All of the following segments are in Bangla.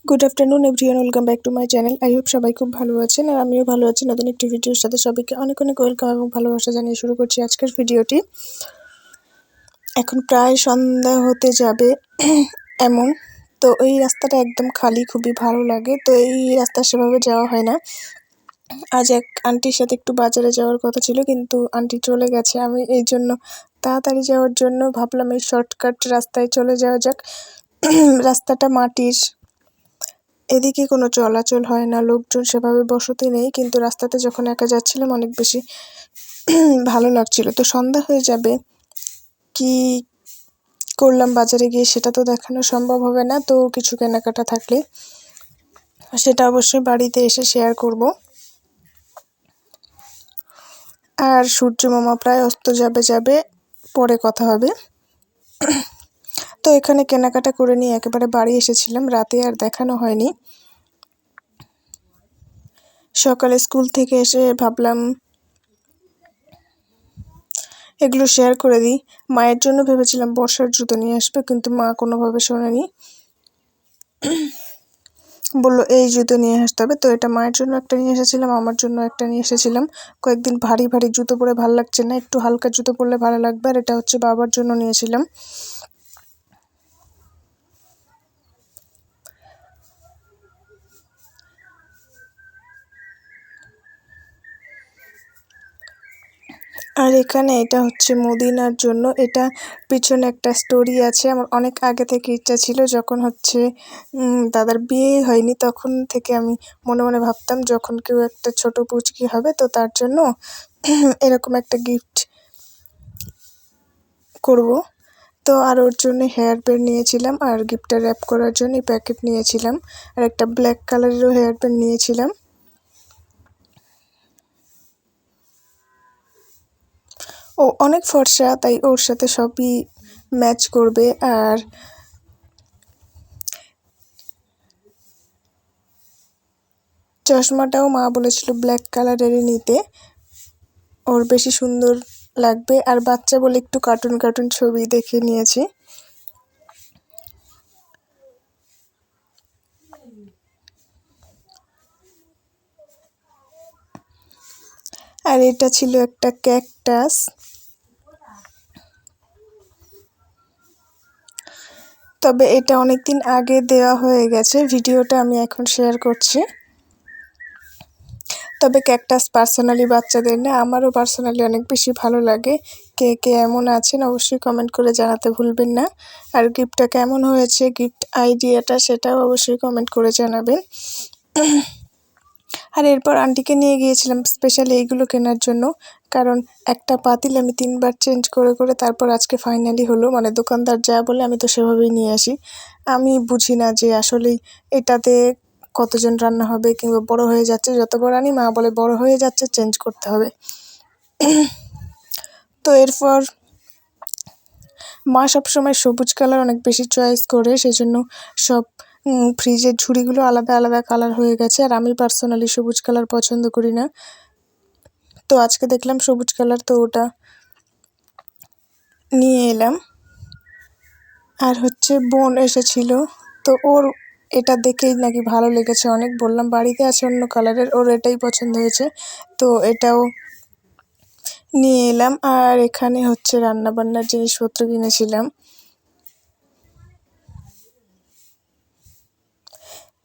Good afternoon everyone, welcome back to my channel. I hope সবাই খুব ভালো আছেন আর আমিও ভালো আছি। নতুন একটি ভিডিওর সাথে সবাইকে অনেক অনেক ওয়েলকাম এবং ভালোবাসা জানিয়ে শুরু করছি আজকের ভিডিওটি। এখন প্রায় সন্ধ্যা হতে যাবে এমন, তো এই রাস্তাটা একদম খালি, খুবই ভালো লাগে। তো এই রাস্তা সেভাবে যাওয়া হয় না। আজ এক আন্টির সাথে একটু বাজারে যাওয়ার কথা ছিল, কিন্তু আন্টি চলে গেছে। আমি এই জন্য তাড়াতাড়ি যাওয়ার জন্য ভাবলাম এই শর্টকাট রাস্তায় চলে যাওয়া যাক। রাস্তাটা মাটির, এদিকে কোনো চলাচল হয় না, লোকজন সেভাবে বসতি নেই, কিন্তু রাস্তাতে যখন একা যাচ্ছিলাম অনেক বেশি ভালো লাগছিল। তো সন্ধ্যা হয়ে যাবে, কি করলাম বাজারে গিয়ে সেটা তো দেখানো সম্ভব হবে না। তো কিছু কেনাকাটা থাকলে সেটা অবশ্যই বাড়িতে এসে শেয়ার করব। আর সূর্য মামা প্রায় অস্ত যাবে, পরে কথা হবে। তো এখানে কেনাকাটা করে নিয়ে একেবারে বাড়ি এসেছিলাম, রাতে আর দেখানো হয়নি। সকালে স্কুল থেকে এসে ভাবলাম এগুলো শেয়ার করে দিই। মায়ের জন্য ভেবেছিলাম বর্ষার জুতো নিয়ে আসবে, কিন্তু মা কোনোভাবে শোনেনি, বললো এই জুতো নিয়ে আসতে হবে। তো এটা মায়ের জন্য একটা নিয়ে এসেছিলাম, আমার জন্য একটা নিয়ে এসেছিলাম। কয়েকদিন ভারী ভারী জুতো পরে ভালো লাগছে না, একটু হালকা জুতো পরলে ভালো লাগবে। আর এটা হচ্ছে বাবার জন্য নিয়েছিলাম। আর এখানে এটা হচ্ছে মদিনার জন্য। এটা পিছনে একটা স্টোরি আছে। আমার অনেক আগে থেকে ইচ্ছা ছিল, যখন হচ্ছে দাদার বিয়ে হয়নি তখন থেকে আমি মনে মনে ভাবতাম যখন কেউ একটা ছোট পুচকি হবে তো তার জন্য এরকম একটা গিফট করব। তো আর ওর জন্য হেয়ার ব্যান্ড নিয়েছিলাম, আর গিফটটা র্যাপ করার জন্য প্যাকেট নিয়েছিলাম, আর একটা ব্ল্যাক কালারেরও হেয়ার ব্যান্ড নিয়েছিলাম। ও অনেক ফর্সা, তাই ওর সাথে সবই ম্যাচ করবে। আর চশমাটাও মা বলেছিল ব্ল্যাক কালারেরই নিতে, ওর বেশি সুন্দর লাগবে। আর বাচ্চা বলে একটু কার্টুন কার্টুন ছবি দেখে নিয়েছি। আর এটা ছিল একটা ক্যাকটাস। তবে এটা অনেকদিন আগে দেওয়া হয়ে গেছে, ভিডিওটা আমি এখন শেয়ার করছি। তবে ক্যাকটাস পার্সোনালি বাচ্চাদের না, আমারও পার্সোনালি অনেক বেশি ভালো লাগে। কে কে এমন আছেন অবশ্যই কমেন্ট করে জানাতে ভুলবেন না। আর গিফটটা কেমন হয়েছে, গিফট আইডিয়াটা, সেটাও অবশ্যই কমেন্ট করে জানাবেন। আর এরপর আন্টিকে নিয়ে গিয়েছিলাম স্পেশালি এইগুলো কেনার জন্য, কারণ একটা পাতিল আমি 3বার চেঞ্জ করে করে তারপর আজকে ফাইনালি হলো। মানে দোকানদার যা বলে আমি তো সেভাবেই নিয়ে আসি। আমি বুঝি না যে আসলেই এটাতে কতজন রান্না হবে, কিংবা বড় হয়ে যাচ্ছে, যতবার আনি মা বলে বড় হয়ে যাচ্ছে, চেঞ্জ করতে হবে। তো এরপর মা সবসময় সবুজ কালার অনেক বেশি চয়েস করে, সেজন্য সব ফ্রিজের ঝুড়িগুলো আলাদা আলাদা কালার হয়ে গেছে। আর আমি পার্সোনালি সবুজ কালার পছন্দ করি না, তো আজকে দেখলাম সবুজ কালার, তো ওটা নিয়ে এলাম। আর হচ্ছে বোন এসেছিল, তো ওর এটা দেখেই নাকি ভালো লেগেছে অনেক। বললাম বাড়িতে আছে অন্য কালারের, ওর এটাই পছন্দ হয়েছে, তো এটাও নিয়ে এলাম। আর এখানে হচ্ছে রান্নাবান্নার জিনিসপত্র কিনেছিলাম।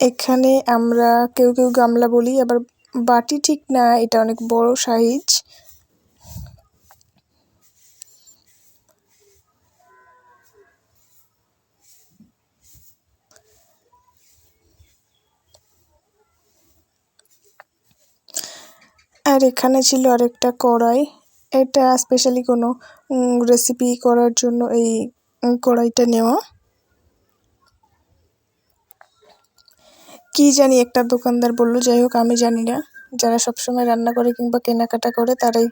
এখানে আমরা কেউ কেউ গামলা বলি, আবার বাটি ঠিক না, এটা অনেক বড় সাইজ। আর এখানে ছিল আরেকটা কড়াই, এটা স্পেশালি কোনো রেসিপি করার জন্য এই কড়াইটা নেওয়া। কি জানি একটা দোকানদার বলল, যাই হোক আমি জানি না, যারা সবসময় রান্না করে কিংবা কেনাকাটা করে তারাই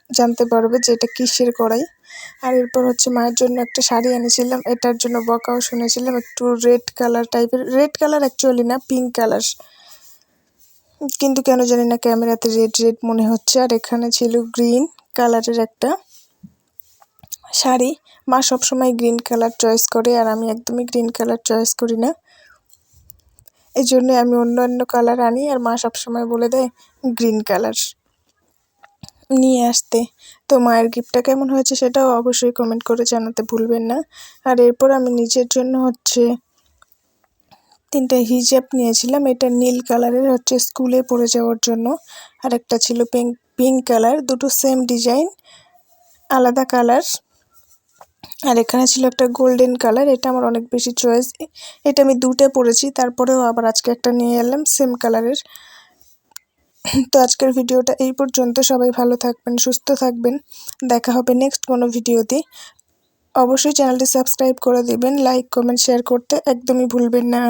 জানতে পারবে যে এটা কিসের কড়াই। আর এরপর হচ্ছে মায়ের জন্য একটা শাড়ি এনেছিলাম, এটার জন্য বকাও শুনেছিলাম, একটু রেড কালার টাইপের, রেড কালার অ্যাকচুয়ালি না, পিঙ্ক কালার, কিন্তু কেন জানি না ক্যামেরাতে রেড রেড মনে হচ্ছে। আর এখানে ছিল গ্রিন কালারের একটা শাড়ি। মা সবসময় গ্রিন কালার চয়েস করে, আর আমি একদমই গ্রিন কালার চয়েস করি না। এই জন্যে আমি অন্য কালার আনি, আর মা সবসময় বলে দেয় গ্রিন কালার নিয়ে আসতে। তো মায়ের গিফটটা কেমন হয়েছে সেটাও অবশ্যই কমেন্ট করে জানাতে ভুলবেন না। আর এরপর আমি নিজের জন্য হচ্ছে 3টে হিজাব নিয়েছিলাম। এটা নীল কালারের, হচ্ছে স্কুলে পরে যাওয়ার জন্য, আর একটা ছিল পিঙ্ক কালার। দুটো সেম ডিজাইন, আলাদা কালার। আর এখানে ছিল একটা গোল্ডেন কালার, এটা আমার অনেক বেশি চয়েস। এটা আমি 2টে পরেছি, তারপরেও আবার আজকে একটা নিয়ে এলাম সেম কালারের। তো আজকের ভিডিওটা এই পর্যন্ত। সবাই ভালো থাকবেন, সুস্থ থাকবেন। দেখা হবে নেক্সট কোনো ভিডিওতে। অবশ্যই চ্যানেলটি সাবস্ক্রাইব করে দিবেন, লাইক কমেন্ট শেয়ার করতে একদমই ভুলবেন না।